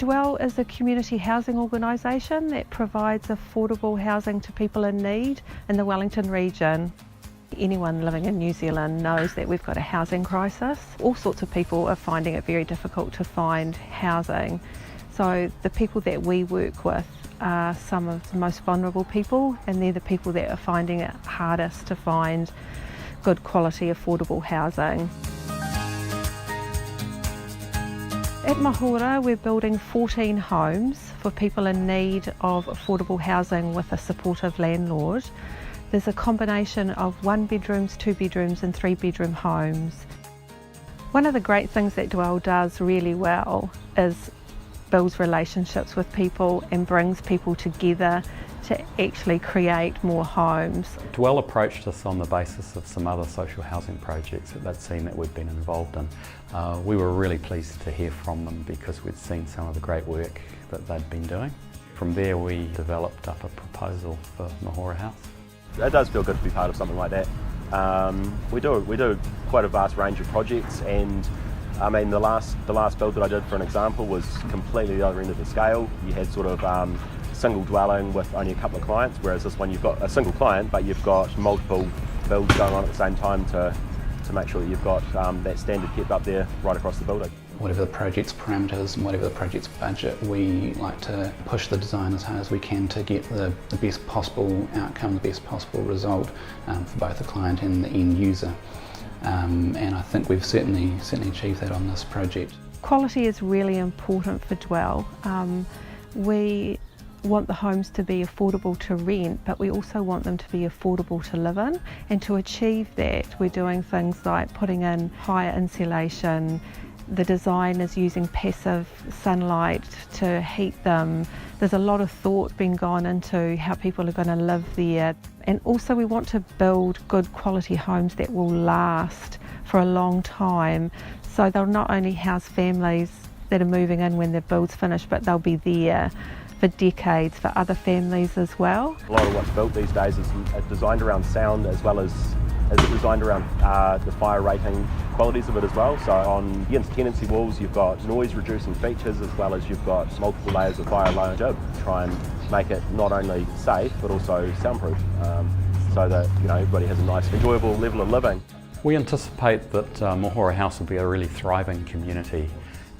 Dwell is a community housing organisation that provides affordable housing to people in need in the Wellington region. Anyone living in New Zealand knows that we've got a housing crisis. All sorts of people are finding it very difficult to find housing. So the people that we work with are some of the most vulnerable people, and they're the people that are finding it hardest to find good quality affordable housing. At Mahora, we're building 14 homes for people in need of affordable housing with a supportive landlord. There's a combination of 1 bedrooms, 2 bedrooms and 3 bedroom homes. One of the great things that Dwell does really well is builds relationships with people and brings people together to actually create more homes. Dwell approached us on the basis of some other social housing projects that they'd seen that we'd been involved in. We were really pleased to hear from them because we'd seen some of the great work that they'd been doing. From there we developed up a proposal for Mahora House. It does feel good to be part of something like that. We do quite a vast range of projects, and I mean the last build that I did, for an example, was completely the other end of the scale. You had sort of single dwelling with only a couple of clients, whereas this one you've got a single client but you've got multiple builds going on at the same time to make sure that you've got that standard kept up there right across the building. Whatever the project's parameters and whatever the project's budget, we like to push the design as hard as we can to get the best possible outcome, the best possible result for both the client and the end user. And I think we've certainly achieved that on this project. Quality is really important for Dwell. We want the homes to be affordable to rent, but we also want them to be affordable to live in, and to achieve that we're doing things like putting in higher insulation. The design is using passive sunlight to heat them. There's a lot of thought being gone into how people are going to live there, and also we want to build good quality homes that will last for a long time, so they'll not only house families that are moving in when their build's finished, but they'll be there for decades for other families as well. A lot of what's built these days is designed around sound, as well as designed around the fire rating qualities of it as well. So on the inter-tenancy walls you've got noise reducing features, as well as you've got multiple layers of fire alarm to try and make it not only safe but also soundproof, so that everybody has a nice enjoyable level of living. We anticipate that Mahora House will be a really thriving community.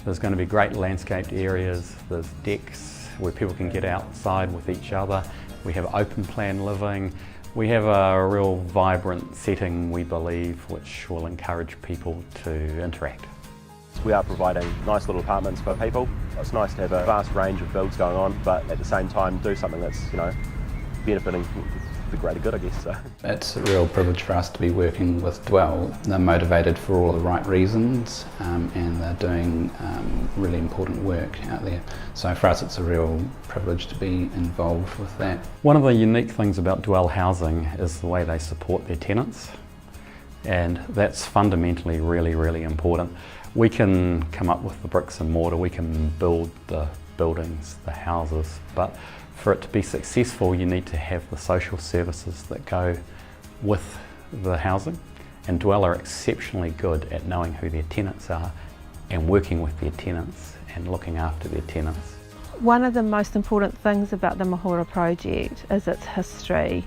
There's going to be great landscaped areas, there's decks where people can get outside with each other. We have open plan living. We have a real vibrant setting, we believe, which will encourage people to interact. We are providing nice little apartments for people. It's nice to have a vast range of builds going on, but at the same time do something that's benefiting the greater good, I guess. So. It's a real privilege for us to be working with Dwell. They're motivated for all the right reasons, and they're doing really important work out there. So for us it's a real privilege to be involved with that. One of the unique things about Dwell Housing is the way they support their tenants, and that's fundamentally really important. We can come up with the bricks and mortar, we can build the buildings, the houses, but for it to be successful you need to have the social services that go with the housing, and Dwell are exceptionally good at knowing who their tenants are and working with their tenants and looking after their tenants. One of the most important things about the Mahora project is its history.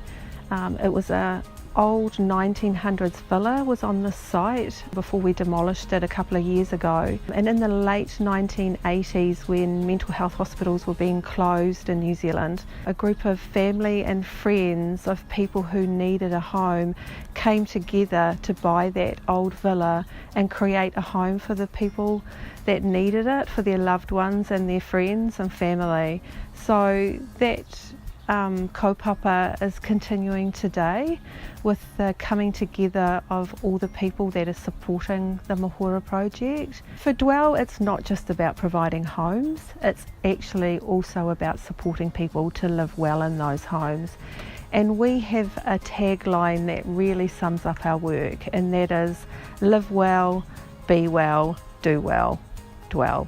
It was an old 1900s villa was on this site before we demolished it a couple of years ago. And in the late 1980s, when mental health hospitals were being closed in New Zealand, a group of family and friends of people who needed a home came together to buy that old villa and create a home for the people that needed it, for their loved ones and their friends and family. So that kaupapa is continuing today with the coming together of all the people that are supporting the Mahora project. For Dwell, it's not just about providing homes, it's actually also about supporting people to live well in those homes. And we have a tagline that really sums up our work, and that is live well, be well, do well, Dwell.